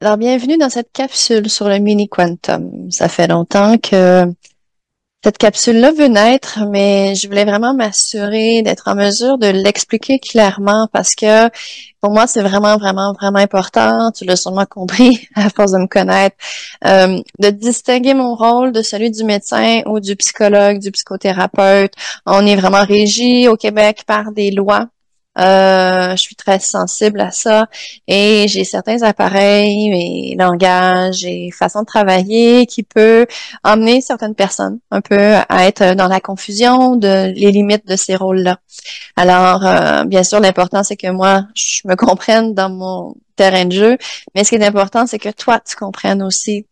Alors, bienvenue dans cette capsule sur le mini quantum. Ça fait longtemps que cette capsule-là veut naître, mais je voulais vraiment m'assurer d'être en mesure de l'expliquer clairement parce que pour moi, c'est vraiment, vraiment, vraiment important. Tu l'as sûrement compris à force de me connaître, de distinguer mon rôle de celui du médecin ou du psychologue, du psychothérapeute. On est vraiment régi au Québec par des lois. Je suis très sensible à ça et j'ai certains appareils et langages et façons de travailler qui peut emmener certaines personnes un peu à être dans la confusion de les limites de ces rôles-là. Alors, bien sûr, l'important, c'est que moi, je me comprenne dans mon terrain de jeu, mais ce qui est important, c'est que toi, tu comprennes aussi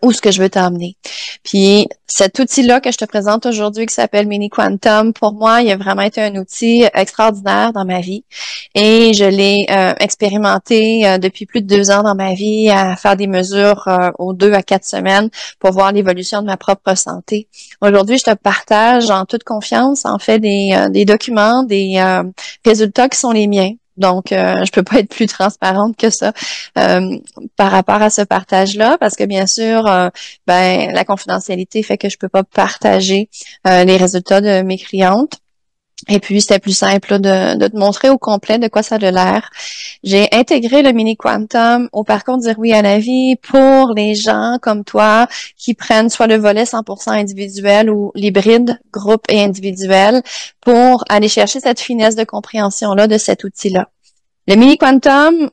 où ce que je veux t'emmener. Puis cet outil-là que je te présente aujourd'hui qui s'appelle Mini Quantum, pour moi, il a vraiment été un outil extraordinaire dans ma vie et je l'ai expérimenté depuis plus de 2 ans dans ma vie à faire des mesures aux 2 à 4 semaines pour voir l'évolution de ma propre santé. Aujourd'hui, je te partage en toute confiance en fait des documents, des résultats qui sont les miens. Donc, je peux pas être plus transparente que ça par rapport à ce partage-là, parce que bien sûr, ben la confidentialité fait que je peux pas partager les résultats de mes clientes. Et puis, c'était plus simple là, de te montrer au complet de quoi ça a l'air. J'ai intégré le mini quantum au parcours Dire oui à la vie pour les gens comme toi qui prennent soit le volet 100% individuel ou l'hybride groupe et individuel pour aller chercher cette finesse de compréhension-là de cet outil-là. Le mini quantum,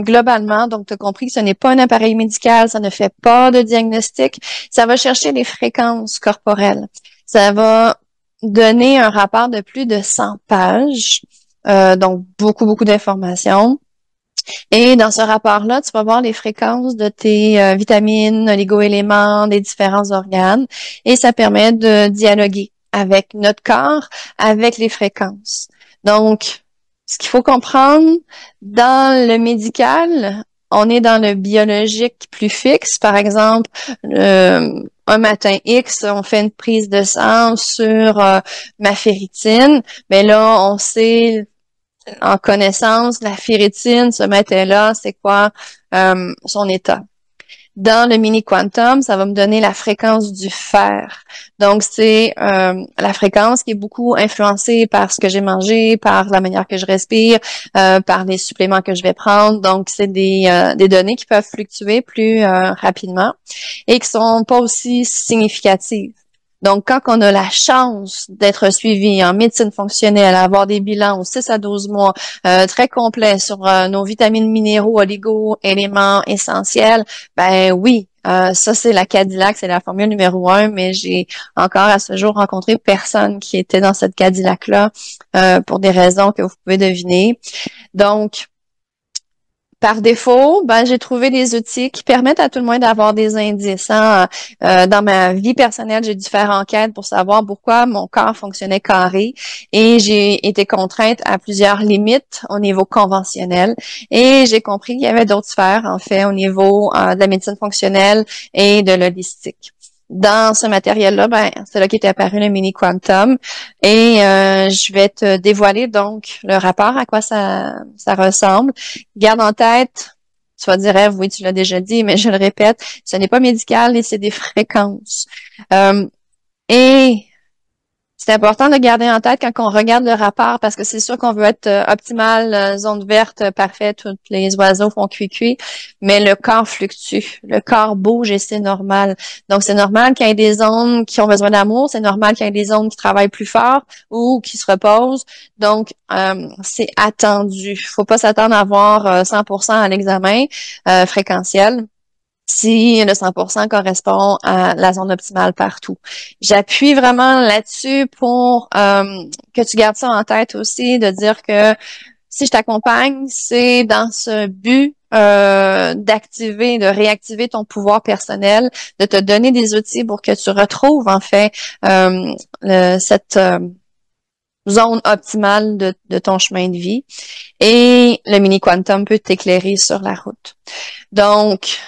globalement, donc tu as compris que ce n'est pas un appareil médical, ça ne fait pas de diagnostic, ça va chercher les fréquences corporelles. Ça va donner un rapport de plus de 100 pages, donc beaucoup, beaucoup d'informations. Et dans ce rapport-là, tu vas voir les fréquences de tes vitamines, oligo-éléments, des différents organes, et ça permet de dialoguer avec notre corps, avec les fréquences. Donc, ce qu'il faut comprendre, dans le médical, on est dans le biologique plus fixe. Par exemple, un matin X, on fait une prise de sang sur ma ferritine. Mais là, on sait en connaissance la ferritine, ce matin-là, c'est quoi son état. Dans le mini quantum, ça va me donner la fréquence du fer. Donc, c'est la fréquence qui est beaucoup influencée par ce que j'ai mangé, par la manière que je respire, par les suppléments que je vais prendre. Donc, c'est des données qui peuvent fluctuer plus rapidement et qui sont pas aussi significatives. Donc, quand on a la chance d'être suivi en médecine fonctionnelle, avoir des bilans aux 6 à 12 mois très complets sur nos vitamines, minéraux, oligo, éléments essentiels, ben oui, ça c'est la Cadillac, c'est la formule numéro 1, mais j'ai encore à ce jour rencontré personne qui était dans cette Cadillac-là pour des raisons que vous pouvez deviner. Donc, par défaut, ben, j'ai trouvé des outils qui permettent à tout le monde d'avoir des indices. Hein. Dans ma vie personnelle, j'ai dû faire enquête pour savoir pourquoi mon corps fonctionnait carré et j'ai été contrainte à plusieurs limites au niveau conventionnel et j'ai compris qu'il y avait d'autres sphères, en fait, au niveau de la médecine fonctionnelle et de l'holistique. Dans ce matériel-là, ben, c'est là qu'est apparu le mini quantum et je vais te dévoiler donc le rapport à quoi ça ressemble. Garde en tête, tu vas dire, oui, tu l'as déjà dit, mais je le répète, ce n'est pas médical et c'est des fréquences. Et c'est important de garder en tête quand on regarde le rapport parce que c'est sûr qu'on veut être optimal, zone verte, parfait, tous les oiseaux font cuit-cuit, mais le corps fluctue, le corps bouge et c'est normal. Donc, c'est normal qu'il y ait des zones qui ont besoin d'amour, c'est normal qu'il y ait des zones qui travaillent plus fort ou qui se reposent. Donc, c'est attendu. Faut pas s'attendre à avoir 100% à l'examen fréquentiel si le 100% correspond à la zone optimale partout. J'appuie vraiment là-dessus pour que tu gardes ça en tête aussi, de dire que si je t'accompagne, c'est dans ce but d'activer, de réactiver ton pouvoir personnel, de te donner des outils pour que tu retrouves en fait cette zone optimale de ton chemin de vie. Et le mini quantum peut t'éclairer sur la route. Donc,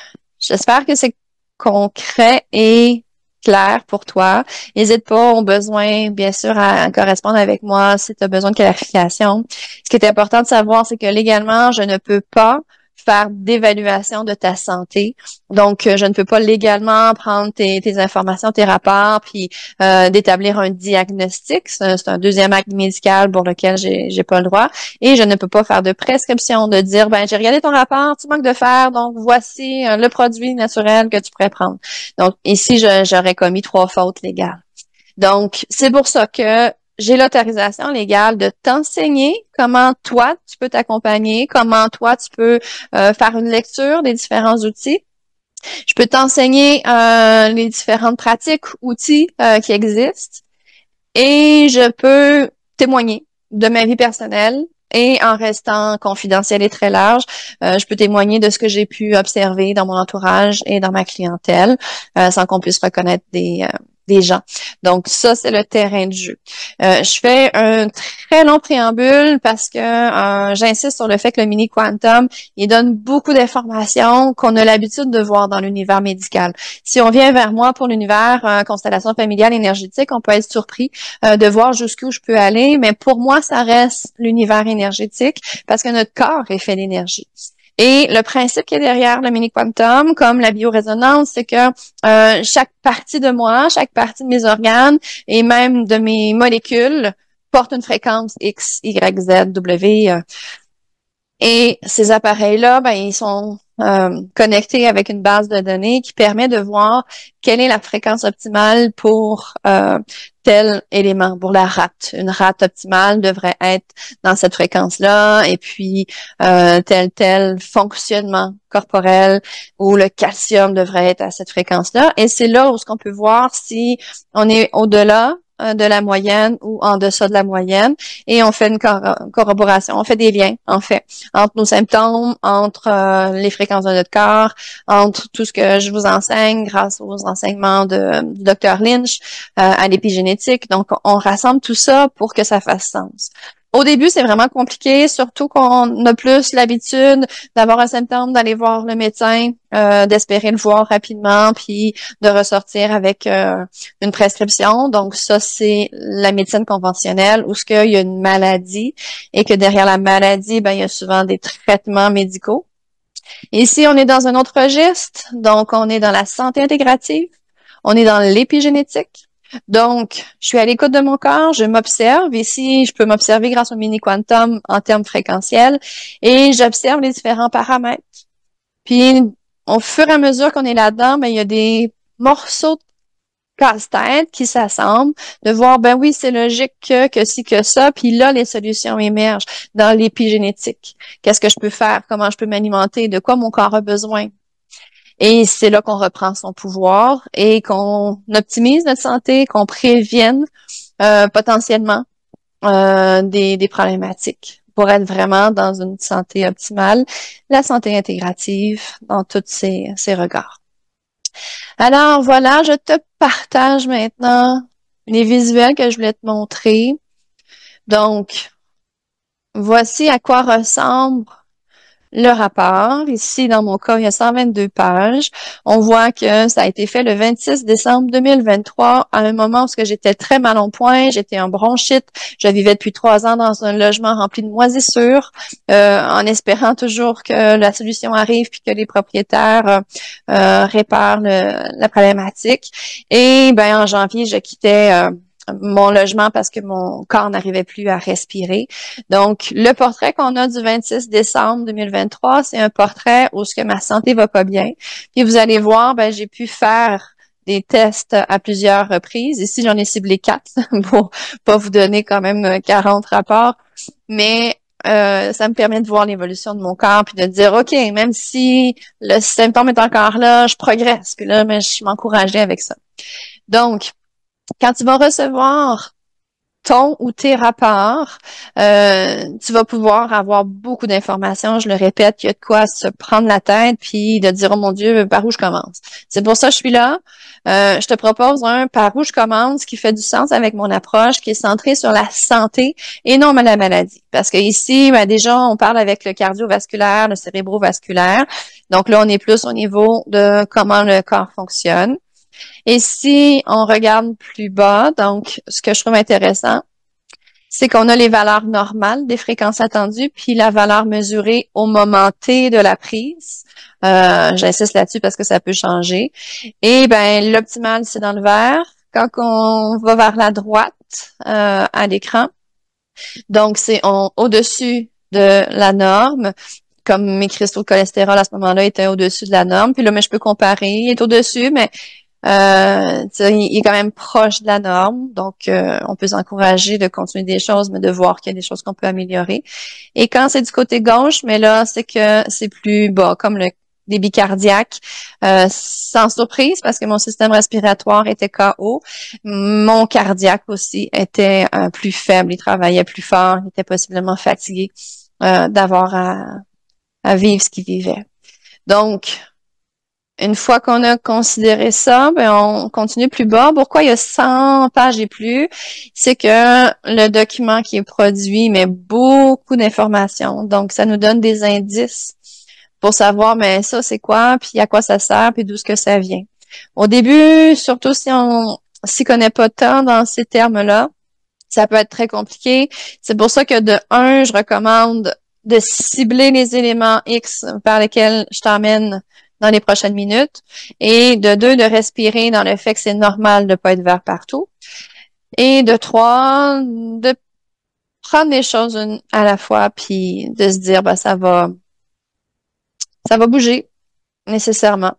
j'espère que c'est concret et clair pour toi. N'hésite pas au besoin, bien sûr, à correspondre avec moi si tu as besoin de clarification. Ce qui est important de savoir, c'est que légalement, je ne peux pas faire d'évaluation de ta santé. Donc, je ne peux pas légalement prendre tes informations, tes rapports, puis d'établir un diagnostic. C'est un deuxième acte médical pour lequel j'ai pas le droit. Et je ne peux pas faire de prescription, de dire, ben, j'ai regardé ton rapport, tu manques de fer, donc voici le produit naturel que tu pourrais prendre. Donc, ici, j'aurais commis 3 fautes légales. Donc, c'est pour ça que j'ai l'autorisation légale de t'enseigner comment toi, tu peux t'accompagner, comment toi, tu peux faire une lecture des différents outils. Je peux t'enseigner les différentes pratiques, outils qui existent et je peux témoigner de ma vie personnelle et en restant confidentielle et très large, je peux témoigner de ce que j'ai pu observer dans mon entourage et dans ma clientèle sans qu'on puisse reconnaître des gens. Donc ça, c'est le terrain de jeu. Je fais un très long préambule parce que j'insiste sur le fait que le mini quantum, il donne beaucoup d'informations qu'on a l'habitude de voir dans l'univers médical. Si on vient vers moi pour l'univers constellation familiale énergétique, on peut être surpris de voir jusqu'où je peux aller, mais pour moi, ça reste l'univers énergétique parce que notre corps est fait d'énergie. Et le principe qui est derrière le mini quantum, comme la biorésonance, c'est que chaque partie de moi, chaque partie de mes organes et même de mes molécules porte une fréquence X, Y, Z, W. Et ces appareils-là, ben, ils sont connectés avec une base de données qui permet de voir quelle est la fréquence optimale pour tel élément, pour la rate. Une rate optimale devrait être dans cette fréquence-là, et puis tel fonctionnement corporel où le calcium devrait être à cette fréquence-là. Et c'est là où ce qu'on peut voir si on est au-delà de la moyenne ou en deçà de la moyenne, et on fait une corroboration, on fait des liens, en fait, entre nos symptômes, entre les fréquences de notre corps, entre tout ce que je vous enseigne grâce aux enseignements du Dr Lynch à l'épigénétique. Donc, on rassemble tout ça pour que ça fasse sens. Au début, c'est vraiment compliqué, surtout qu'on a plus l'habitude d'avoir un symptôme, d'aller voir le médecin, d'espérer le voir rapidement, puis de ressortir avec une prescription. Donc ça, c'est la médecine conventionnelle où ce qu'il y a une maladie et que derrière la maladie, ben il y a souvent des traitements médicaux. Ici, on est dans un autre registre, donc on est dans la santé intégrative, on est dans l'épigénétique. Donc, je suis à l'écoute de mon corps, je m'observe. Ici, je peux m'observer grâce au mini quantum en termes fréquentiels et j'observe les différents paramètres. Puis, au fur et à mesure qu'on est là-dedans, ben, il y a des morceaux de casse-tête qui s'assemblent, de voir, ben oui, c'est logique que ci, que ça, puis là, les solutions émergent dans l'épigénétique. Qu'est-ce que je peux faire? Comment je peux m'alimenter? De quoi mon corps a besoin? Et c'est là qu'on reprend son pouvoir et qu'on optimise notre santé, qu'on prévienne potentiellement des problématiques pour être vraiment dans une santé optimale, la santé intégrative dans tous ces regards. Alors voilà, je te partage maintenant les visuels que je voulais te montrer. Donc, voici à quoi ressemble le rapport. Ici, dans mon cas, il y a 122 pages. On voit que ça a été fait le 26 décembre 2023, à un moment où j'étais très mal en point, j'étais en bronchite, je vivais depuis 3 ans dans un logement rempli de moisissures, en espérant toujours que la solution arrive puis que les propriétaires réparent la problématique. Et ben en janvier, je quittais mon logement parce que mon corps n'arrivait plus à respirer. Donc, le portrait qu'on a du 26 décembre 2023, c'est un portrait où ce que ma santé va pas bien. Puis vous allez voir, ben j'ai pu faire des tests à plusieurs reprises. Ici, j'en ai ciblé 4 pour pas vous donner quand même 40 rapports. Mais ça me permet de voir l'évolution de mon corps puis de dire, OK, même si le symptôme est encore là, je progresse. Puis là, ben, je m'encourageais avec ça. Donc, quand tu vas recevoir ton ou tes rapports, tu vas pouvoir avoir beaucoup d'informations. Je le répète, il y a de quoi se prendre la tête puis de dire, oh mon Dieu, par où je commence? C'est pour ça que je suis là. Je te propose un par où je commence qui fait du sens avec mon approche, qui est centrée sur la santé et non la maladie. Parce que ici, ben, déjà, on parle avec le cardiovasculaire, le cérébrovasculaire. Donc là, on est plus au niveau de comment le corps fonctionne. Et si on regarde plus bas, donc ce que je trouve intéressant, c'est qu'on a les valeurs normales des fréquences attendues, puis la valeur mesurée au moment T de la prise. J'insiste là-dessus parce que ça peut changer. Et ben l'optimal, c'est dans le vert. Quand on va vers la droite à l'écran, donc c'est au-dessus de la norme, comme mes cristaux de cholestérol à ce moment-là étaient au-dessus de la norme. Puis là, mais je peux comparer, il est au-dessus, mais il est quand même proche de la norme, donc on peut s'encourager de continuer des choses, mais de voir qu'il y a des choses qu'on peut améliorer. Et quand c'est du côté gauche, mais là, c'est que c'est plus bas, comme le débit cardiaque, sans surprise, parce que mon système respiratoire était KO. Mon cardiaque aussi était plus faible, il travaillait plus fort, il était possiblement fatigué d'avoir à vivre ce qu'il vivait. Donc, une fois qu'on a considéré ça, ben on continue plus bas. Pourquoi il y a 100 pages et plus? C'est que le document qui est produit met beaucoup d'informations. Donc, ça nous donne des indices pour savoir, mais ça, c'est quoi, puis à quoi ça sert, puis d'où est-ce que ça vient. Au début, surtout si on s'y connaît pas tant dans ces termes-là, ça peut être très compliqué. C'est pour ça que de un, je recommande de cibler les éléments X par lesquels je t'emmène dans les prochaines minutes. Et de deux, de respirer dans le fait que c'est normal de ne pas être vert partout. Et de trois, de prendre les choses une à la fois, puis de se dire, ben, ça va bouger nécessairement.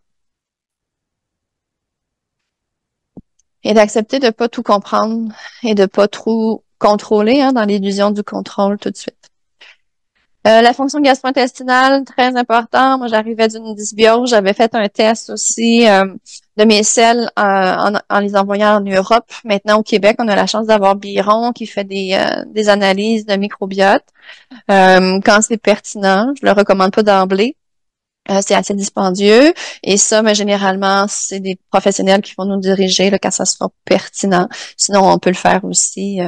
Et d'accepter de ne pas tout comprendre et de ne pas trop contrôler dans l'illusion du contrôle tout de suite. La fonction gastro-intestinale, très important. Moi, j'arrivais d'une dysbiose. J'avais fait un test aussi de mes selles en les envoyant en Europe. Maintenant, au Québec, on a la chance d'avoir Biron qui fait des analyses de microbiote. Quand c'est pertinent, je le recommande pas d'emblée. C'est assez dispendieux et ça, mais généralement, c'est des professionnels qui vont nous diriger là, quand ça sera pertinent. Sinon, on peut le faire aussi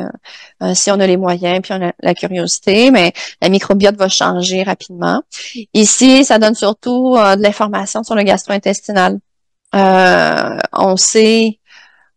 si on a les moyens puis on a la curiosité, mais la microbiote va changer rapidement. Ici, ça donne surtout de l'information sur le gastro-intestinal. On sait,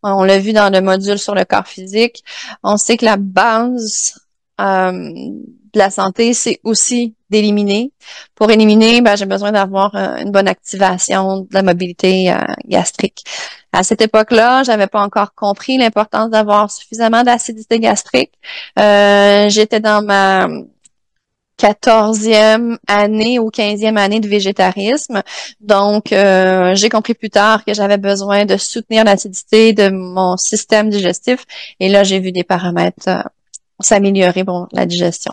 on l'a vu dans le module sur le corps physique, on sait que la base de la santé, c'est aussi d'éliminer. Pour éliminer, ben, j'ai besoin d'avoir une bonne activation de la mobilité gastrique. À cette époque-là, j'avais pas encore compris l'importance d'avoir suffisamment d'acidité gastrique. J'étais dans ma 14e année ou 15e année de végétarisme. Donc, j'ai compris plus tard que j'avais besoin de soutenir l'acidité de mon système digestif. Et là, j'ai vu des paramètres s'améliorer pour la digestion.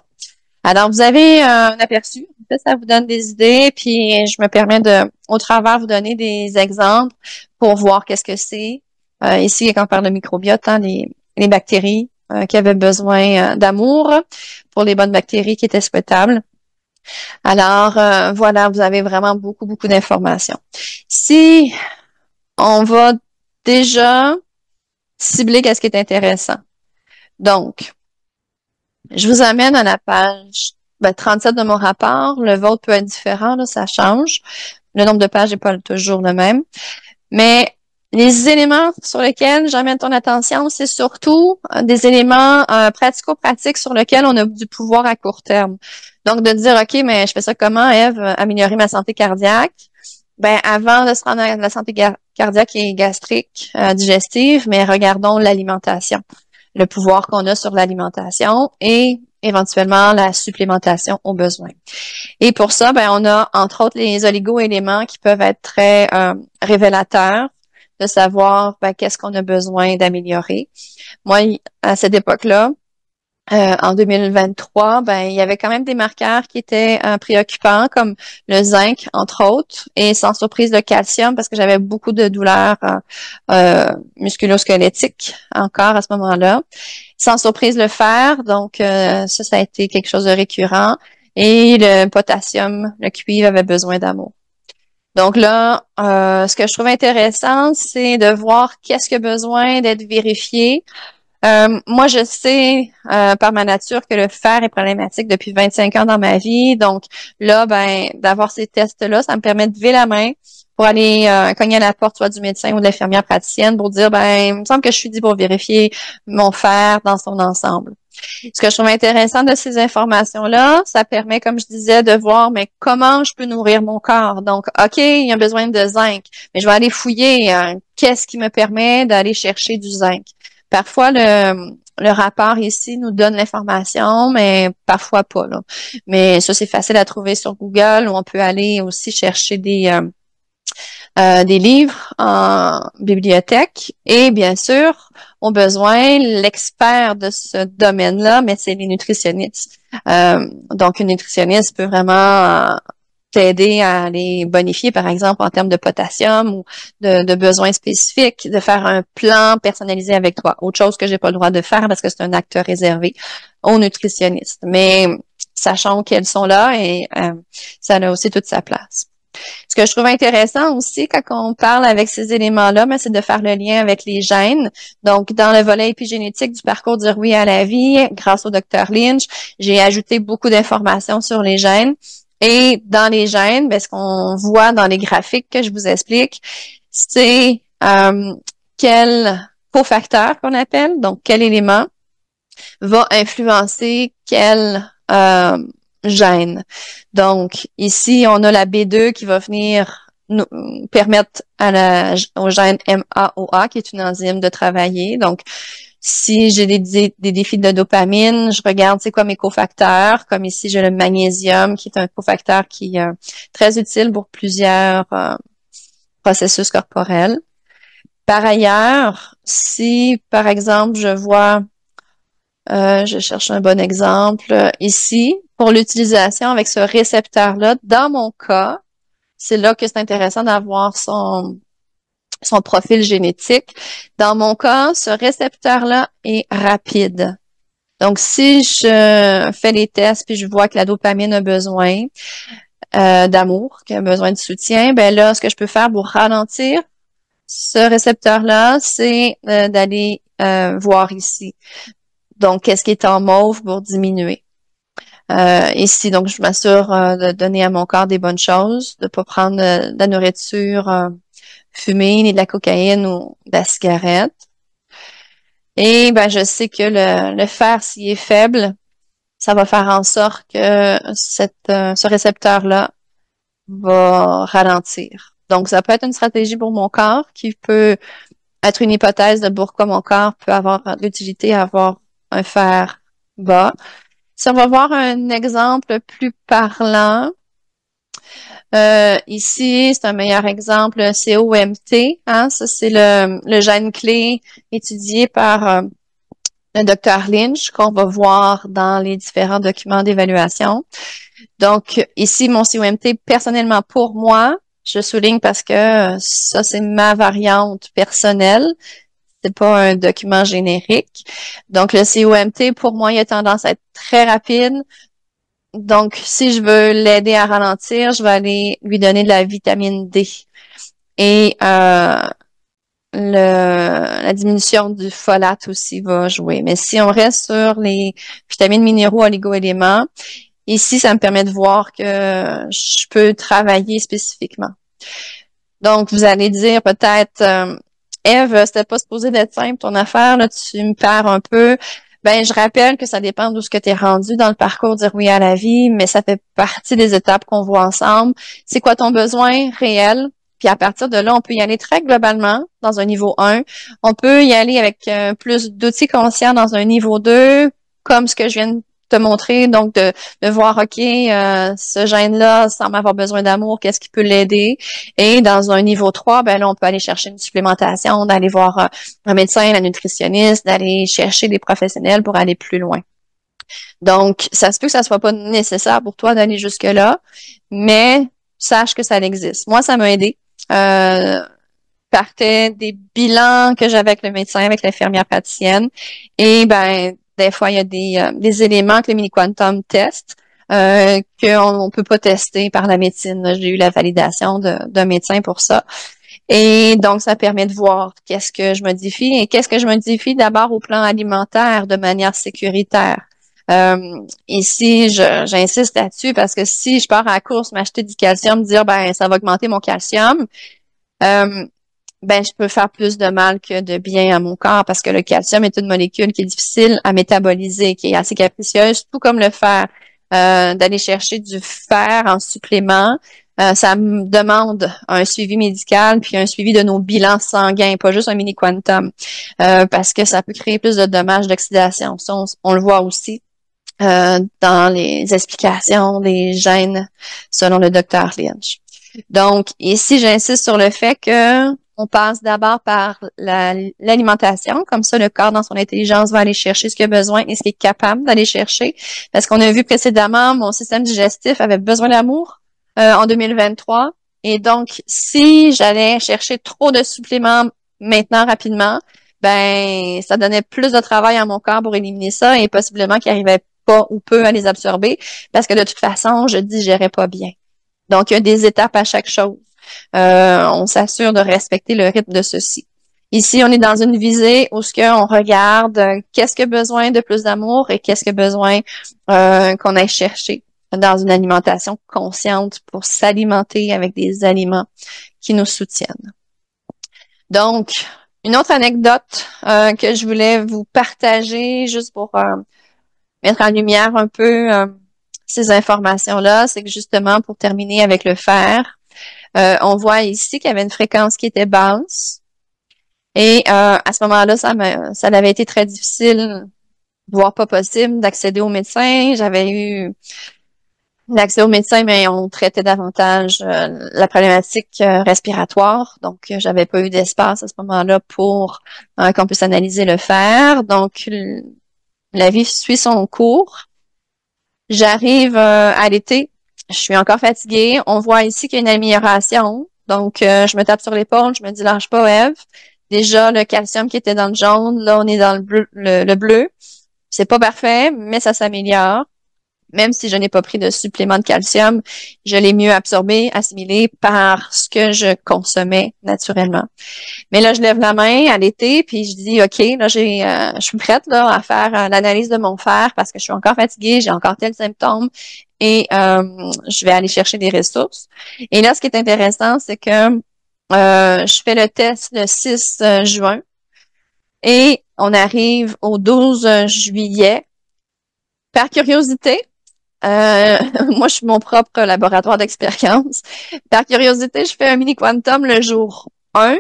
Alors, vous avez un aperçu. En fait, ça vous donne des idées, puis je me permets de, au travers, vous donner des exemples pour voir qu'est-ce que c'est. Ici, quand on parle de microbiote, les bactéries qui avaient besoin d'amour pour les bonnes bactéries qui étaient souhaitables. Alors, voilà, vous avez vraiment beaucoup, beaucoup d'informations. Si on va déjà cibler qu'est-ce qui est intéressant. Donc, je vous amène à la page 37 de mon rapport. Le vôtre peut être différent, là, ça change. Le nombre de pages n'est pas toujours le même. Mais les éléments sur lesquels j'amène ton attention, c'est surtout des éléments pratico-pratiques sur lesquels on a du pouvoir à court terme. Donc, de dire, OK, mais je fais ça comment, Ève, améliorer ma santé cardiaque? Ben, avant de se rendre à la santé cardiaque et gastrique, digestive, mais regardons l'alimentation, le pouvoir qu'on a sur l'alimentation et éventuellement la supplémentation aux besoins. Et pour ça, ben, on a entre autres les oligo-éléments qui peuvent être très révélateurs de savoir qu'est-ce qu'on a besoin d'améliorer. Moi, à cette époque-là, en 2023, ben, il y avait quand même des marqueurs qui étaient préoccupants, comme le zinc, entre autres, et sans surprise le calcium, parce que j'avais beaucoup de douleurs musculo-squelettiques encore à ce moment-là. Sans surprise le fer, donc ça a été quelque chose de récurrent. Et le potassium, le cuivre avait besoin d'amour. Donc là, ce que je trouve intéressant, c'est de voir qu'est-ce qui a besoin d'être vérifié. Moi, je sais par ma nature que le fer est problématique depuis 25 ans dans ma vie. Donc là, ben, d'avoir ces tests-là, ça me permet de lever la main pour aller cogner à la porte soit du médecin ou de l'infirmière praticienne pour dire, ben, il me semble que je suis dit pour vérifier mon fer dans son ensemble. Ce que je trouve intéressant de ces informations-là, ça permet, comme je disais, de voir, mais comment je peux nourrir mon corps. Donc, OK, il y a besoin de zinc, mais je vais aller fouiller, qu'est-ce qui me permet d'aller chercher du zinc. Parfois, le rapport ici nous donne l'information, mais parfois pas, là. Mais ça, c'est facile à trouver sur Google, ou on peut aller aussi chercher des livres en bibliothèque. Et bien sûr, ont besoin l'expert de ce domaine-là, mais c'est les nutritionnistes. Donc, une nutritionniste peut vraiment t'aider à les bonifier, par exemple, en termes de potassium ou de besoins spécifiques, de faire un plan personnalisé avec toi. Autre chose que j'ai pas le droit de faire parce que c'est un acte réservé aux nutritionnistes. Mais sachons qu'elles sont là et ça a aussi toute sa place. Ce que je trouve intéressant aussi quand on parle avec ces éléments-là, mais c'est de faire le lien avec les gènes. Donc, dans le volet épigénétique du parcours du oui à la vie, grâce au docteur Lynch, j'ai ajouté beaucoup d'informations sur les gènes. Et dans les gènes, ben, ce qu'on voit dans les graphiques que je vous explique, c'est quel cofacteur qu'on appelle, donc quel élément va influencer quel gène. Donc, ici, on a la B2 qui va venir nous permettre au gène MAOA, qui est une enzyme, de travailler. Donc, si j'ai des défis de dopamine, je regarde c'est quoi mes cofacteurs. Comme ici, j'ai le magnésium, qui est un cofacteur qui est très utile pour plusieurs processus corporels. Par ailleurs, si, par exemple, je vois je cherche un bon exemple ici. Pour l'utilisation avec ce récepteur-là, dans mon cas, c'est là que c'est intéressant d'avoir son profil génétique. Dans mon cas, ce récepteur-là est rapide. Donc, si je fais les tests puis je vois que la dopamine a besoin d'amour, qu'elle a besoin de soutien, ben là, ce que je peux faire pour ralentir ce récepteur-là, c'est d'aller voir ici. Donc, qu'est-ce qui est en mauve pour diminuer? Ici, donc, je m'assure de donner à mon corps des bonnes choses, de ne pas prendre de la nourriture fumée, ni de la cocaïne ou de la cigarette. Et ben, je sais que le fer, s'il est faible, ça va faire en sorte que ce récepteur-là va ralentir. Donc, ça peut être une stratégie pour mon corps qui peut être une hypothèse de pourquoi mon corps peut avoir l'utilité à avoir un fer bas. Si on va voir un exemple plus parlant, ici, c'est un meilleur exemple, COMT, hein, ça c'est le gène clé étudié par le docteur Lynch qu'on va voir dans les différents documents d'évaluation. Donc, ici, mon COMT, personnellement pour moi, je souligne parce que ça, c'est ma variante personnelle. C'est pas un document générique. Donc, le COMT, pour moi, il a tendance à être très rapide. Donc, si je veux l'aider à ralentir, je vais aller lui donner de la vitamine D. Et la diminution du folate aussi va jouer. Mais si on reste sur les vitamines, minéraux, oligo-éléments, ici, ça me permet de voir que je peux travailler spécifiquement. Donc, vous allez dire peut-être, Ève, c'était pas supposé d'être simple ton affaire, là, tu me perds un peu. Ben, je rappelle que ça dépend d'où ce que tu es rendu dans le parcours dire oui à la vie, mais ça fait partie des étapes qu'on voit ensemble. C'est quoi ton besoin réel? Puis à partir de là, on peut y aller très globalement dans un niveau 1. On peut y aller avec plus d'outils conscients dans un niveau 2, comme ce que je viens de te montrer, donc de voir, OK, ce gène-là semble avoir besoin d'amour, qu'est-ce qui peut l'aider? Et dans un niveau 3, ben là, on peut aller chercher une supplémentation, d'aller voir un médecin, un nutritionniste, d'aller chercher des professionnels pour aller plus loin. Donc, ça se peut que ça soit pas nécessaire pour toi d'aller jusque-là, mais sache que ça existe. Moi, ça m'a aidé. Partait des bilans que j'avais avec le médecin, avec l'infirmière praticienne. Et ben, des fois, il y a des éléments que le mini-quantum teste qu'on ne peut pas tester par la médecine. J'ai eu la validation d'un médecin pour ça. Et donc, ça permet de voir qu'est-ce que je modifie et qu'est-ce que je modifie d'abord au plan alimentaire de manière sécuritaire. Ici, j'insiste là-dessus parce que si je pars à la course m'acheter du calcium, dire ben ça va augmenter mon calcium, ben je peux faire plus de mal que de bien à mon corps parce que le calcium est une molécule qui est difficile à métaboliser, qui est assez capricieuse, tout comme le fer. D'aller chercher du fer en supplément, ça me demande un suivi médical puis un suivi de nos bilans sanguins, pas juste un mini quantum, parce que ça peut créer plus de dommages d'oxydation. Ça, on le voit aussi dans les explications des gènes selon le docteur Lynch. Donc, ici, j'insiste sur le fait que on passe d'abord par l'alimentation, comme ça le corps dans son intelligence va aller chercher ce qu'il a besoin et ce qu'il est capable d'aller chercher. Parce qu'on a vu précédemment, mon système digestif avait besoin d'amour en 2023. Et donc, si j'allais chercher trop de suppléments maintenant rapidement, ben ça donnait plus de travail à mon corps pour éliminer ça et possiblement qu'il arrivait pas ou peu à les absorber parce que de toute façon, je digérais pas bien. Donc, il y a des étapes à chaque chose. On s'assure de respecter le rythme de ceci. Ici, on est dans une visée où on regarde qu'est-ce que besoin de plus d'amour et qu'est-ce que besoin qu'on aille chercher dans une alimentation consciente pour s'alimenter avec des aliments qui nous soutiennent. Donc, une autre anecdote que je voulais vous partager juste pour mettre en lumière un peu ces informations-là, c'est que justement, pour terminer avec le fer, on voit ici qu'il y avait une fréquence qui était basse. Et à ce moment-là, ça avait été très difficile, voire pas possible, d'accéder au médecin. J'avais eu l'accès au médecin, mais on traitait davantage la problématique respiratoire. Donc, j'avais pas eu d'espace à ce moment-là pour qu'on puisse analyser le fer. Donc, la vie suit son cours. J'arrive à l'été, je suis encore fatiguée. On voit ici qu'il y a une amélioration. Donc, je me tape sur l'épaule, je me dis lâche pas, Eve. Déjà, le calcium qui était dans le jaune, là, on est dans le bleu. C'est pas parfait, mais ça s'améliore. Même si je n'ai pas pris de supplément de calcium, je l'ai mieux absorbé, assimilé par ce que je consommais naturellement. Mais là, je lève la main à l'été, puis je dis, OK, là, je suis prête là, à faire l'analyse de mon fer parce que je suis encore fatiguée, j'ai encore tel symptôme et je vais aller chercher des ressources. Et là, ce qui est intéressant, c'est que je fais le test le 6 juin et on arrive au 12 juillet. Par curiosité, moi, je suis mon propre laboratoire d'expérience. Par curiosité, je fais un mini quantum le jour 1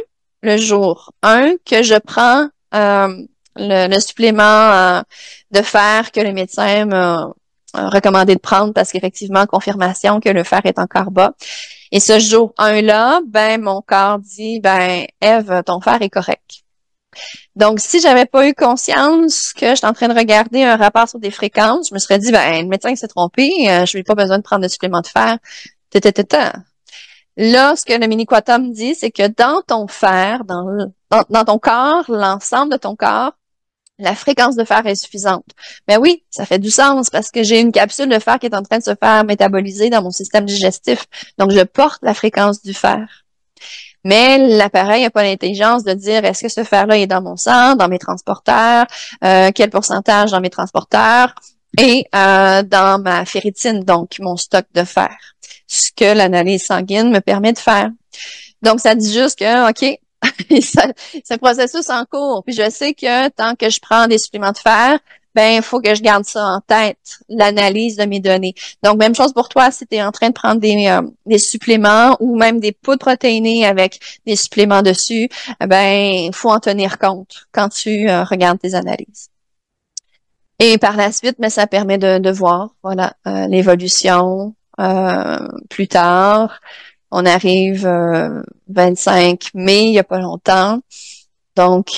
que je prends le supplément de fer que le médecin m'a recommandé de prendre parce qu'effectivement, confirmation que le fer est encore bas. Et ce jour 1-là, ben, mon corps dit, ben, Ève, ton fer est correct. Donc, si j'avais pas eu conscience que j'étais en train de regarder un rapport sur des fréquences, je me serais dit, ben, le médecin s'est trompé, je n'ai pas besoin de prendre de supplément de fer. Là, ce que le mini-quantum dit, c'est que dans ton fer, dans ton corps, l'ensemble de ton corps, la fréquence de fer est suffisante. Mais oui, ça fait du sens parce que j'ai une capsule de fer qui est en train de se faire métaboliser dans mon système digestif. Donc, je porte la fréquence du fer. Mais l'appareil n'a pas l'intelligence de dire est-ce que ce fer-là est dans mon sang, dans mes transporteurs, quel pourcentage dans mes transporteurs et dans ma ferritine, donc mon stock de fer. Ce que l'analyse sanguine me permet de faire. Donc, ça dit juste que, OK, c'est un processus en cours. Puis je sais que tant que je prends des suppléments de fer, ben il faut que je garde ça en tête, l'analyse de mes données. Donc, même chose pour toi, si tu es en train de prendre des suppléments ou même des poudres protéinées avec des suppléments dessus, ben il faut en tenir compte quand tu regardes tes analyses. Et par la suite, ben, ça permet de voir voilà l'évolution plus tard. On arrive 25 mai, il n'y a pas longtemps. Donc,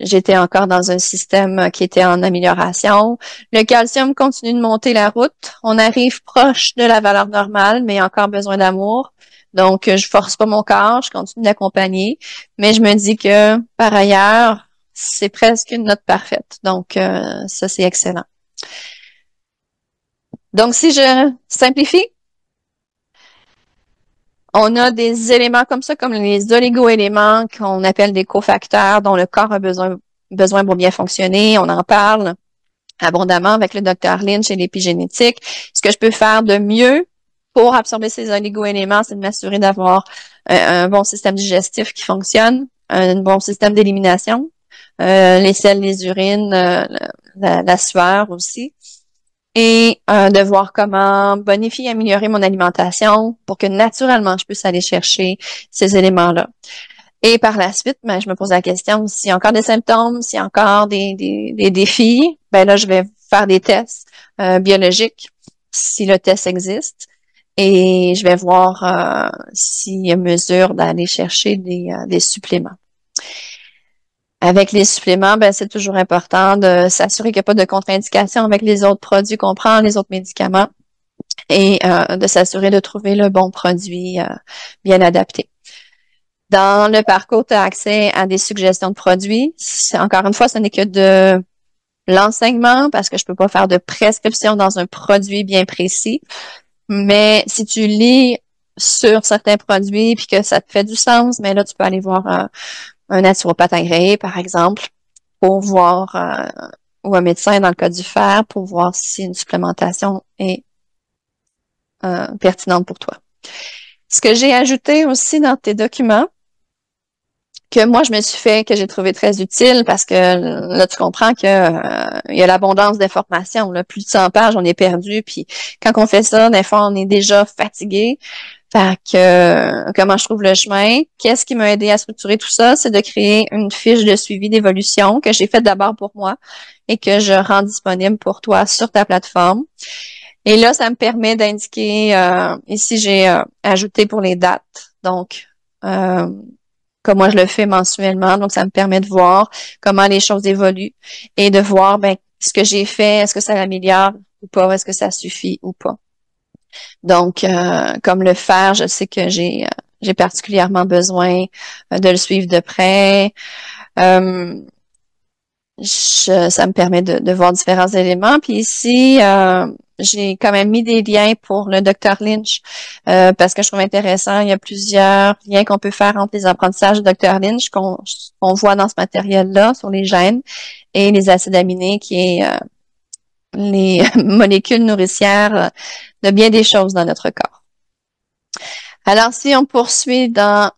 j'étais encore dans un système qui était en amélioration. Le calcium continue de monter la route. On arrive proche de la valeur normale, mais encore besoin d'amour. Donc, je force pas mon corps, je continue d'accompagner. Mais je me dis que, par ailleurs, c'est presque une note parfaite. Donc, ça, c'est excellent. Donc, si je simplifie, on a des éléments comme ça, comme les oligo-éléments qu'on appelle des cofacteurs dont le corps a besoin pour bien fonctionner. On en parle abondamment avec le docteur Lynch et l'épigénétique. Ce que je peux faire de mieux pour absorber ces oligo-éléments, c'est de m'assurer d'avoir un bon système digestif qui fonctionne un bon système d'élimination, les selles, les urines, la sueur aussi, et de voir comment bonifier et améliorer mon alimentation pour que naturellement je puisse aller chercher ces éléments-là. Et par la suite, ben, je me pose la question s'il y a encore des symptômes, s'il y a encore des défis, ben là, je vais faire des tests biologiques si le test existe. Et je vais voir s'il y a mesure d'aller chercher des suppléments. Avec les suppléments, ben, c'est toujours important de s'assurer qu'il n'y a pas de contre-indication avec les autres produits qu'on prend, les autres médicaments, et de s'assurer de trouver le bon produit bien adapté. Dans le parcours, tu as accès à des suggestions de produits. Encore une fois, ce n'est que de l'enseignement parce que je peux pas faire de prescription dans un produit bien précis. Mais si tu lis sur certains produits puis que ça te fait du sens, mais là, tu peux aller voir un naturopathe agréé, par exemple, pour voir, ou un médecin dans le cas du fer, pour voir si une supplémentation est pertinente pour toi. Ce que j'ai ajouté aussi dans tes documents, que moi je me suis fait, que j'ai trouvé très utile, parce que là tu comprends que il y a l'abondance d'informations. Là, plus de 100 pages, on est perdu. Puis quand on fait ça, des fois on est déjà fatigué. Fait que comment je trouve le chemin? Qu'est-ce qui m'a aidé à structurer tout ça? C'est de créer une fiche de suivi d'évolution que j'ai faite d'abord pour moi et que je rends disponible pour toi sur ta plateforme. Et là, ça me permet d'indiquer, ici j'ai ajouté pour les dates. Donc, comme moi je le fais mensuellement, donc ça me permet de voir comment les choses évoluent et de voir ben, ce que j'ai fait, est-ce que ça l'améliore ou pas, est-ce que ça suffit ou pas. Donc, comme le faire, je sais que j'ai particulièrement besoin de le suivre de près. Ça me permet de voir différents éléments. Puis ici, j'ai quand même mis des liens pour le Dr Lynch parce que je trouve intéressant. Il y a plusieurs liens qu'on peut faire entre les apprentissages de Dr Lynch qu'on voit dans ce matériel-là sur les gènes et les acides aminés qui est les molécules nourricières de bien des choses dans notre corps. Alors, si on poursuit dans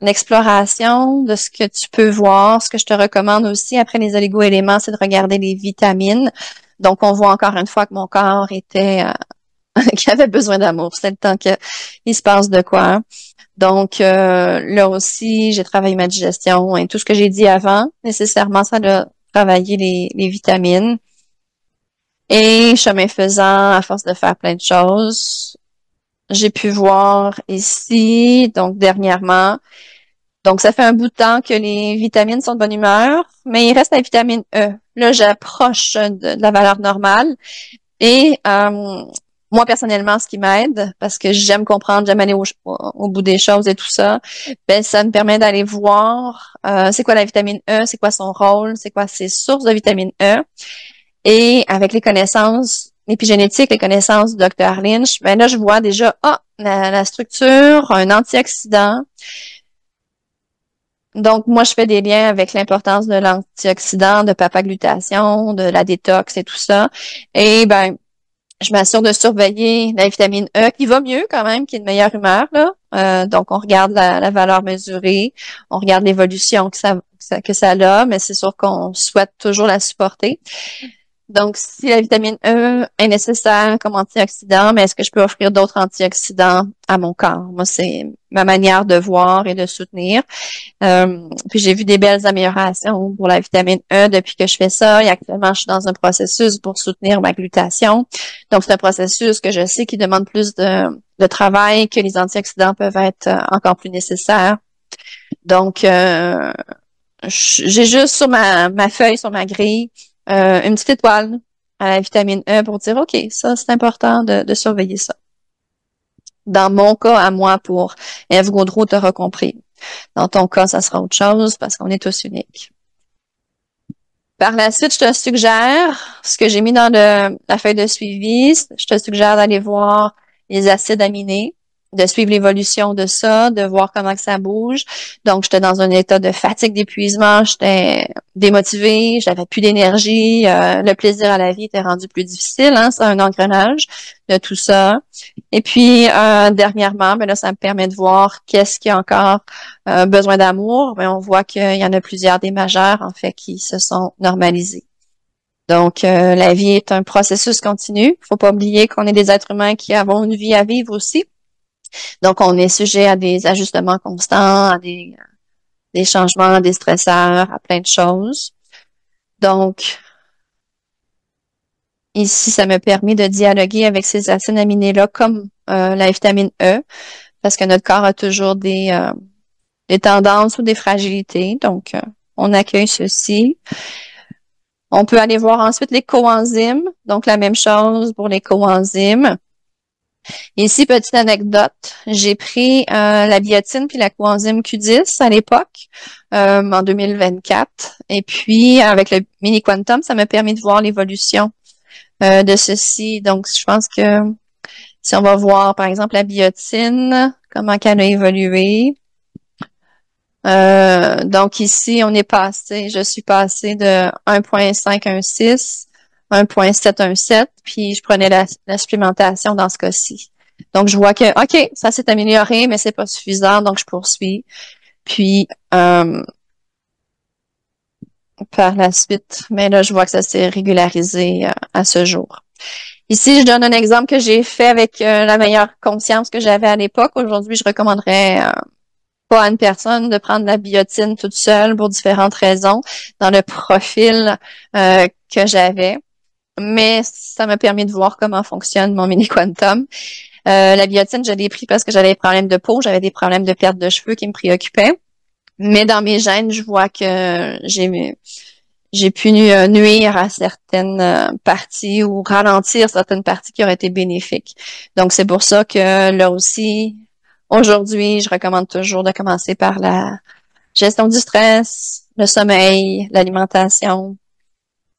l'exploration de ce que tu peux voir, ce que je te recommande aussi après les oligo-éléments, c'est de regarder les vitamines. Donc, on voit encore une fois que mon corps était qu'il avait besoin d'amour. C'est le temps qu'il se passe de quoi. Donc, là aussi, j'ai travaillé ma digestion et tout ce que j'ai dit avant. Nécessairement, ça a travaillé les vitamines. Et chemin faisant, à force de faire plein de choses, j'ai pu voir ici, donc dernièrement, donc ça fait un bout de temps que les vitamines sont de bonne humeur, mais il reste la vitamine E. Là, j'approche de la valeur normale. Et moi, personnellement, ce qui m'aide, parce que j'aime comprendre, j'aime aller au bout des choses et tout ça, ben ça me permet d'aller voir c'est quoi la vitamine E, c'est quoi son rôle, c'est quoi ses sources de vitamine E. Et avec les connaissances l'épigénétique, les connaissances du Dr Lynch, ben là, je vois déjà, la structure, un antioxydant. Donc, moi, je fais des liens avec l'importance de l'antioxydant, de papagglutation, de la détox et tout ça. Et ben, je m'assure de surveiller la vitamine E, qui va mieux quand même, qui est de meilleure humeur, là. Donc, on regarde la valeur mesurée, on regarde l'évolution que ça a, mais c'est sûr qu'on souhaite toujours la supporter. Donc, si la vitamine E est nécessaire comme antioxydant, mais est-ce que je peux offrir d'autres antioxydants à mon corps? Moi, c'est ma manière de voir et de soutenir. Puis j'ai vu des belles améliorations pour la vitamine E depuis que je fais ça. Et actuellement, je suis dans un processus pour soutenir ma glutation. Donc, c'est un processus que je sais qui demande plus de travail, que les antioxydants peuvent être encore plus nécessaires. Donc, j'ai juste sur ma feuille, sur ma grille, une petite étoile à la vitamine E pour dire, OK, ça, c'est important de surveiller ça. Dans mon cas, à moi, pour Ève Gaudreault, t'auras compris. Dans ton cas, ça sera autre chose parce qu'on est tous uniques. Par la suite, je te suggère, ce que j'ai mis dans la feuille de suivi, je te suggère d'aller voir les acides aminés. de suivre l'évolution de ça, de voir comment que ça bouge. Donc, j'étais dans un état de fatigue, d'épuisement, j'étais démotivée, j'avais plus d'énergie, le plaisir à la vie était rendu plus difficile, hein, c'est un engrenage de tout ça. Et puis, dernièrement, ben là, ça me permet de voir qu'est-ce qui a encore besoin d'amour. Ben, on voit qu'il y en a plusieurs des majeurs, en fait, qui se sont normalisés. Donc, la vie est un processus continu. Faut pas oublier qu'on est des êtres humains qui avons une vie à vivre aussi. Donc, on est sujet à des ajustements constants, à des changements, des stresseurs, à plein de choses. Donc, ici, ça me permet de dialoguer avec ces acides aminés-là comme la vitamine E, parce que notre corps a toujours des tendances ou des fragilités. Donc, on accueille ceci. On peut aller voir ensuite les coenzymes. Donc, la même chose pour les coenzymes. Ici, petite anecdote, j'ai pris la biotine puis la coenzyme Q10 à l'époque, en 2024. Et puis, avec le mini quantum, ça m'a permis de voir l'évolution de ceci. Donc, je pense que si on va voir, par exemple, la biotine, comment qu'elle a évolué. Donc, ici, je suis passée de 1.516, 1.717, puis je prenais la supplémentation dans ce cas-ci. Donc, je vois que, OK, ça s'est amélioré, mais c'est pas suffisant, donc je poursuis. Puis, par la suite, mais là, je vois que ça s'est régularisé à ce jour. Ici, je donne un exemple que j'ai fait avec la meilleure conscience que j'avais à l'époque. Aujourd'hui, je recommanderais pas à une personne de prendre la biotine toute seule pour différentes raisons dans le profil que j'avais. Mais ça m'a permis de voir comment fonctionne mon mini quantum. La biotine, je l'ai pris parce que j'avais des problèmes de peau, j'avais des problèmes de perte de cheveux qui me préoccupaient. Mais dans mes gènes, je vois que j'ai pu nuire à certaines parties ou ralentir certaines parties qui auraient été bénéfiques. Donc, c'est pour ça que là aussi, aujourd'hui, je recommande toujours de commencer par la gestion du stress, le sommeil, l'alimentation,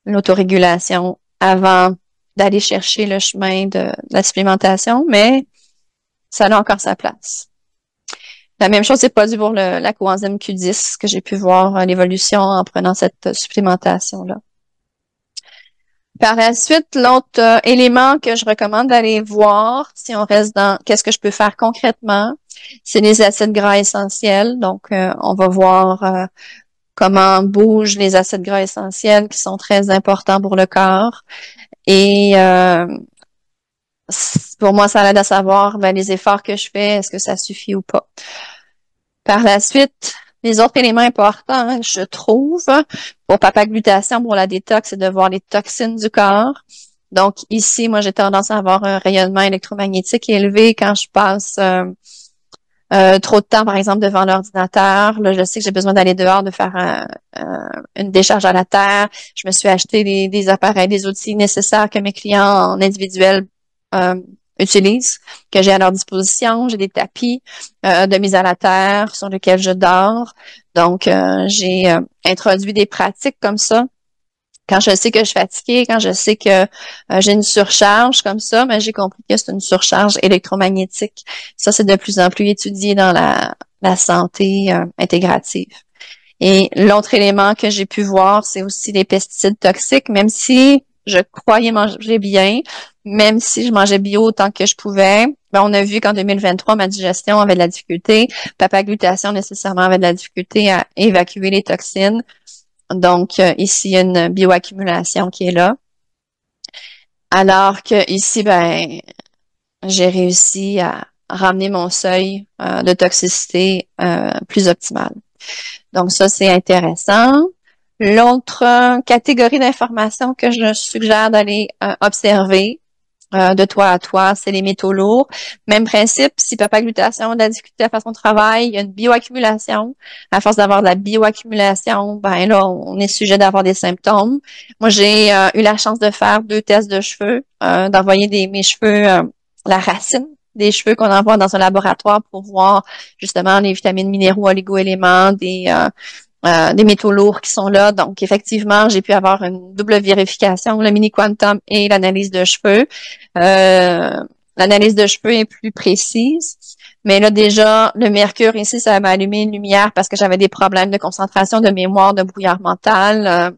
l'autorégulation avant d'aller chercher le chemin de la supplémentation, mais ça a encore sa place. La même chose est pas dû pour la coenzyme Q10 que j'ai pu voir l'évolution en prenant cette supplémentation-là. Par la suite, l'autre élément que je recommande d'aller voir, si on reste dans qu'est-ce que je peux faire concrètement, c'est les acides gras essentiels. Donc, on va voir comment bougent les acides gras essentiels qui sont très importants pour le corps. Et pour moi, ça aide à savoir les efforts que je fais, est-ce que ça suffit ou pas. Par la suite, les autres éléments importants, je trouve, pour papaglutation, pour la détox, c'est de voir les toxines du corps. Donc ici, moi, j'ai tendance à avoir un rayonnement électromagnétique élevé quand je passe trop de temps, par exemple, devant l'ordinateur. Là, je sais que j'ai besoin d'aller dehors, de faire une décharge à la terre. Je me suis acheté des appareils, des outils nécessaires que mes clients en individuel utilisent, que j'ai à leur disposition. J'ai des tapis de mise à la terre sur lesquels je dors. Donc, j'ai introduit des pratiques comme ça. Quand je sais que je suis fatiguée, quand je sais que j'ai une surcharge comme ça, mais j'ai compris que c'est une surcharge électromagnétique. Ça, c'est de plus en plus étudié dans la santé intégrative. Et l'autre élément que j'ai pu voir, c'est aussi les pesticides toxiques, même si je croyais manger bien, même si je mangeais bio autant que je pouvais. Ben, on a vu qu'en 2023, ma digestion avait de la difficulté. Papaglutation, nécessairement, avait de la difficulté à évacuer les toxines. Donc, ici, il y a une bioaccumulation qui est là. Alors que ici, ben, j'ai réussi à ramener mon seuil de toxicité plus optimal. Donc, ça, c'est intéressant. L'autre catégorie d'informations que je suggère d'aller observer de toi à toi, c'est les métaux lourds. Même principe, si papaglutation a de la difficulté à faire son travail, il y a une bioaccumulation. À force d'avoir de la bioaccumulation, ben là, on est sujet d'avoir des symptômes. Moi, j'ai eu la chance de faire 2 tests de cheveux, d'envoyer mes cheveux, la racine des cheveux qu'on envoie dans un laboratoire pour voir justement les vitamines, minéraux, oligo-éléments, des métaux lourds qui sont là. Donc, effectivement, j'ai pu avoir une double vérification, le mini quantum et l'analyse de cheveux. L'analyse de cheveux est plus précise. Mais là, déjà, le mercure ici, ça m'a allumé une lumière parce que j'avais des problèmes de concentration, de mémoire, de brouillard mental.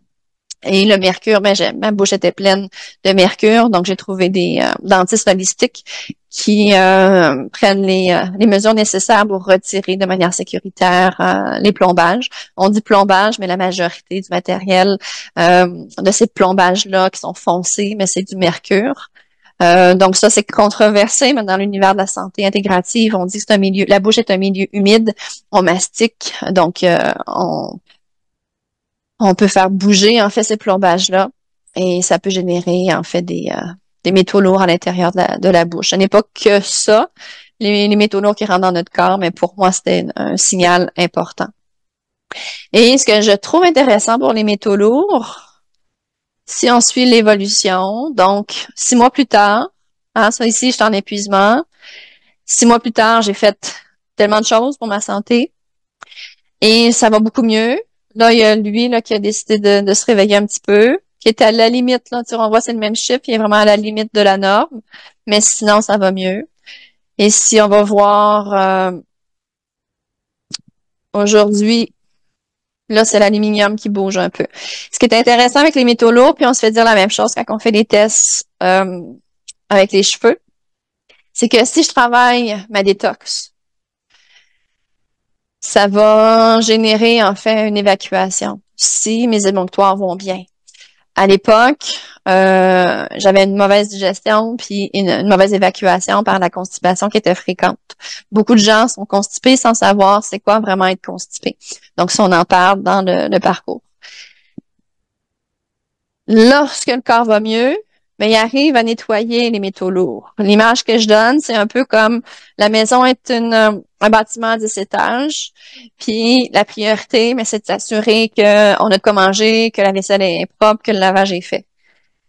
Et le mercure, ma bouche était pleine de mercure, donc j'ai trouvé des dentistes holistiques qui prennent les mesures nécessaires pour retirer de manière sécuritaire les plombages. On dit plombage, mais la majorité du matériel de ces plombages-là qui sont foncés, mais c'est du mercure. Donc ça, c'est controversé, mais dans l'univers de la santé intégrative, on dit que c'est un milieu, la bouche est un milieu humide, on mastique, donc on peut faire bouger en fait ces plombages-là et ça peut générer en fait des métaux lourds à l'intérieur de la bouche. Ce n'est pas que ça, les métaux lourds qui rentrent dans notre corps, mais pour moi, c'était un signal important. Et ce que je trouve intéressant pour les métaux lourds, si on suit l'évolution, donc 6 mois plus tard, ça ici, je suis en épuisement. 6 mois plus tard, j'ai fait tellement de choses pour ma santé et ça va beaucoup mieux. Là, il y a lui là, qui a décidé de se réveiller un petit peu, qui est à la limite. Là, tu sais, on voit c'est le même chiffre, il est vraiment à la limite de la norme, mais sinon, ça va mieux. Et si on va voir aujourd'hui, là, c'est l'aluminium qui bouge un peu. Ce qui est intéressant avec les métaux lourds, puis on se fait dire la même chose quand on fait des tests avec les cheveux, c'est que si je travaille ma détox, ça va générer en fait une évacuation si mes émonctoires vont bien. À l'époque, j'avais une mauvaise digestion puis une mauvaise évacuation par la constipation qui était fréquente. Beaucoup de gens sont constipés sans savoir c'est quoi vraiment être constipé. Donc, ça, on en parle dans le parcours. Lorsque le corps va mieux, mais il arrive à nettoyer les métaux lourds. L'image que je donne, c'est un peu comme la maison est un bâtiment à 10 étages, puis la priorité, mais c'est de s'assurer qu'on a de quoi manger, que la vaisselle est propre, que le lavage est fait.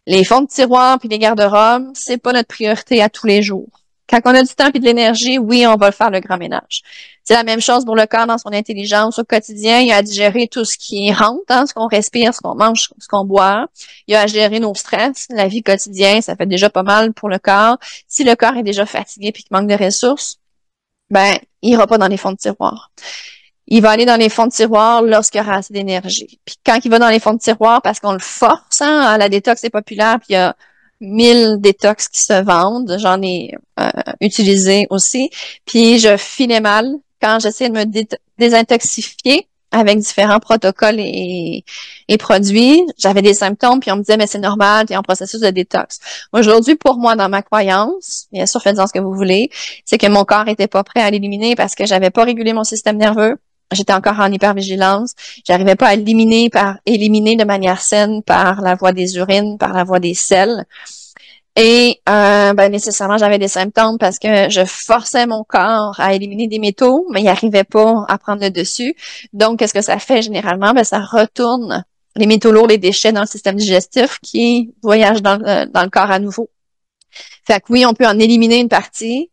Les fonds de tiroir puis les garde-robes, c'est pas notre priorité à tous les jours. Quand on a du temps et de l'énergie, oui, on va faire le grand ménage. C'est la même chose pour le corps dans son intelligence au quotidien. Il y a à digérer tout ce qui rentre, ce qu'on respire, ce qu'on mange, ce qu'on boit. Il y a à gérer nos stress, la vie quotidienne, ça fait déjà pas mal pour le corps. Si le corps est déjà fatigué puis qu'il manque de ressources, ben, il ira pas dans les fonds de tiroir. Il va aller dans les fonds de tiroir lorsqu'il y aura assez d'énergie. Puis quand il va dans les fonds de tiroir, parce qu'on le force, la détox est populaire, puis il y a 1000 détox qui se vendent. J'en ai utilisé aussi. Puis je filais mal quand j'essayais de me désintoxifier avec différents protocoles et produits. J'avais des symptômes, puis on me disait, mais c'est normal, tu es en processus de détox. Aujourd'hui, pour moi, dans ma croyance, bien sûr, faites-en ce que vous voulez, c'est que mon corps était pas prêt à l'éliminer parce que j'avais pas régulé mon système nerveux. J'étais encore en hypervigilance. J'arrivais pas à éliminer de manière saine par la voie des urines, par la voie des selles. Et nécessairement, j'avais des symptômes parce que je forçais mon corps à éliminer des métaux, mais il n'arrivait pas à prendre le dessus. Donc, qu'est-ce que ça fait généralement? Ben, ça retourne les métaux lourds, les déchets dans le système digestif qui voyagent dans le corps à nouveau. Fait que oui, on peut en éliminer une partie,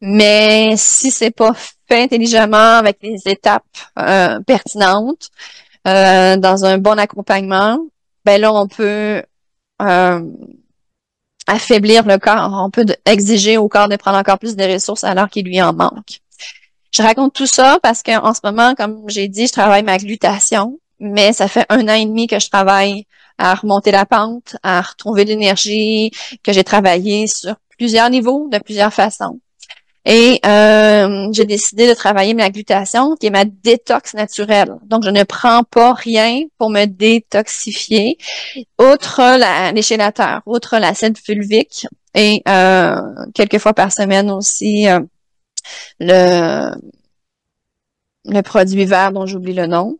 mais si c'est pas fait intelligemment avec les étapes pertinentes, dans un bon accompagnement, ben là, on peut affaiblir le corps. On peut exiger au corps de prendre encore plus de ressources alors qu'il lui en manque. Je raconte tout ça parce qu'en ce moment, comme j'ai dit, je travaille ma glutation, mais ça fait 1 an et demi que je travaille à remonter la pente, à retrouver de l'énergie, que j'ai travaillé sur plusieurs niveaux, de plusieurs façons. Et j'ai décidé de travailler ma glutation, qui est ma détox naturelle. Donc, je ne prends pas rien pour me détoxifier, outre l'échelateur, outre l'acide fulvique, et quelques fois par semaine aussi le produit vert dont j'oublie le nom.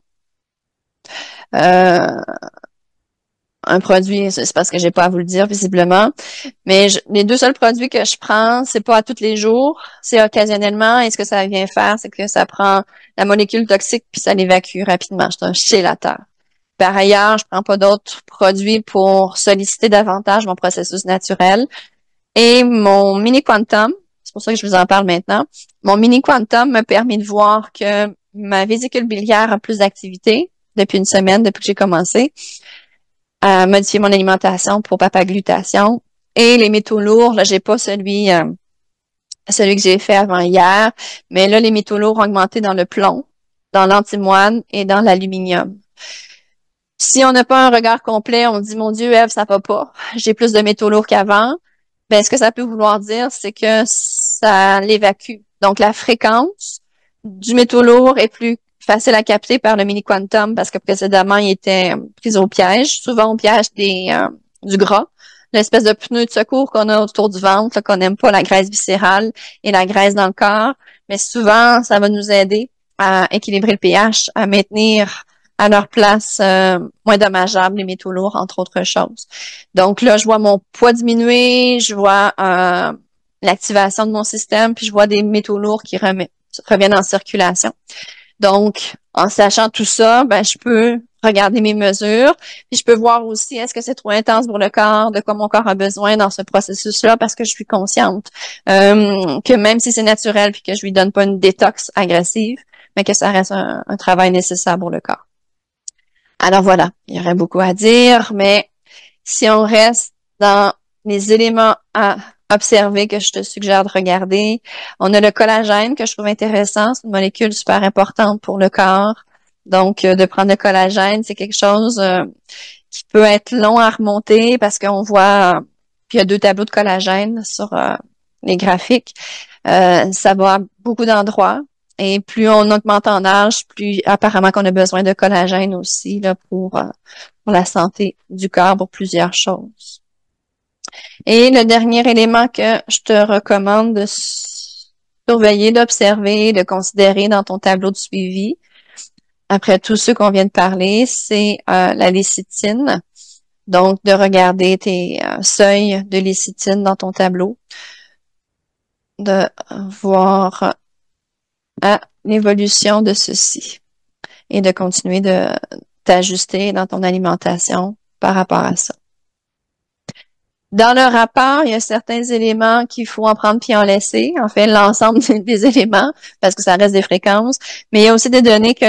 Un produit, c'est parce que j'ai pas à vous le dire visiblement, mais les 2 seuls produits que je prends, c'est pas à tous les jours, c'est occasionnellement, et ce que ça vient faire, c'est que ça prend la molécule toxique puis ça l'évacue rapidement. C'est un chélateur. Par ailleurs, je prends pas d'autres produits pour solliciter davantage mon processus naturel. Et mon mini quantum, c'est pour ça que je vous en parle maintenant, mon mini quantum me permet de voir que ma vésicule biliaire a plus d'activité depuis une semaine, depuis que j'ai commencé à modifier mon alimentation pour papaglutation. Et les métaux lourds, là, j'ai pas celui celui que j'ai fait avant hier. Mais là, les métaux lourds ont augmenté dans le plomb, dans l'antimoine et dans l'aluminium. Si on n'a pas un regard complet, on dit, mon Dieu, Ève, ça va pas. J'ai plus de métaux lourds qu'avant. Ben, ce que ça peut vouloir dire, c'est que ça l'évacue. Donc, la fréquence du métaux lourd est plus facile à capter par le mini-quantum parce que précédemment, il était pris au piège. Souvent, on piège du gras, l'espèce de pneu de secours qu'on a autour du ventre, qu'on n'aime pas, la graisse viscérale et la graisse dans le corps. Mais souvent, ça va nous aider à équilibrer le pH, à maintenir à leur place moins dommageable les métaux lourds, entre autres choses. Donc là, je vois mon poids diminuer, je vois l'activation de mon système, puis je vois des métaux lourds qui reviennent en circulation. Donc, en sachant tout ça, ben, je peux regarder mes mesures, puis je peux voir aussi est-ce que c'est trop intense pour le corps, de quoi mon corps a besoin dans ce processus-là, parce que je suis consciente que même si c'est naturel, puis que je lui donne pas une détox agressive, mais que ça reste un travail nécessaire pour le corps. Alors voilà, il y aurait beaucoup à dire, mais si on reste dans les éléments à observer que je te suggère de regarder, on a le collagène que je trouve intéressant. C'est une molécule super importante pour le corps. Donc, de prendre le collagène, c'est quelque chose qui peut être long à remonter parce qu'on voit qu'il y a 2 tableaux de collagène sur les graphiques. Ça va à beaucoup d'endroits. Et plus on augmente en âge, plus apparemment qu'on a besoin de collagène aussi là, pour la santé du corps, pour plusieurs choses. Et le dernier élément que je te recommande de surveiller, d'observer, de considérer dans ton tableau de suivi, après tout ce qu'on vient de parler, c'est la lécithine. Donc, de regarder tes seuils de lécithine dans ton tableau, de voir l'évolution de ceci et de continuer de t'ajuster dans ton alimentation par rapport à ça. Dans le rapport, il y a certains éléments qu'il faut en prendre puis en laisser. En fait, l'ensemble des éléments, parce que ça reste des fréquences. Mais il y a aussi des données que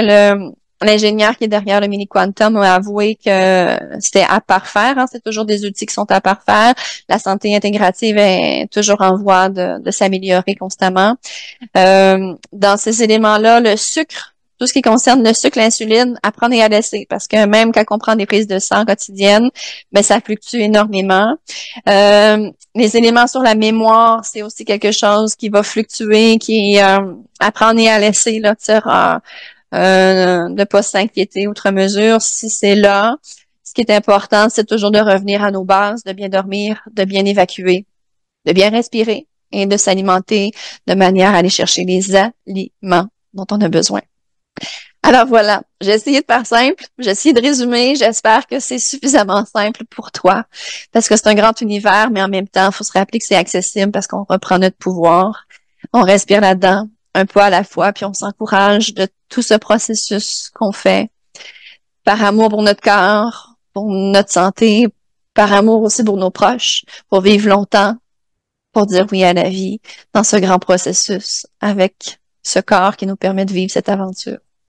l'ingénieur qui est derrière le mini quantum a avoué que c'était à parfaire. Hein. C'est toujours des outils qui sont à parfaire. La santé intégrative est toujours en voie de s'améliorer constamment. Dans ces éléments-là, le sucre, tout ce qui concerne le sucre, l'insuline, à prendre et à laisser, parce que même quand on prend des prises de sang quotidiennes, ben ça fluctue énormément. Les éléments sur la mémoire, c'est aussi quelque chose qui va fluctuer, qui est à prendre et à laisser, là, de pas s'inquiéter outre mesure. Si c'est là, ce qui est important, c'est toujours de revenir à nos bases, de bien dormir, de bien évacuer, de bien respirer et de s'alimenter de manière à aller chercher les aliments dont on a besoin. Alors voilà, j'ai essayé de faire simple, j'ai essayé de résumer, j'espère que c'est suffisamment simple pour toi, parce que c'est un grand univers, mais en même temps, il faut se rappeler que c'est accessible parce qu'on reprend notre pouvoir, on respire là-dedans, un pas à la fois, puis on s'encourage de tout ce processus qu'on fait, par amour pour notre corps, pour notre santé, par amour aussi pour nos proches, pour vivre longtemps, pour dire oui à la vie, dans ce grand processus, avec ce corps qui nous permet de vivre cette aventure.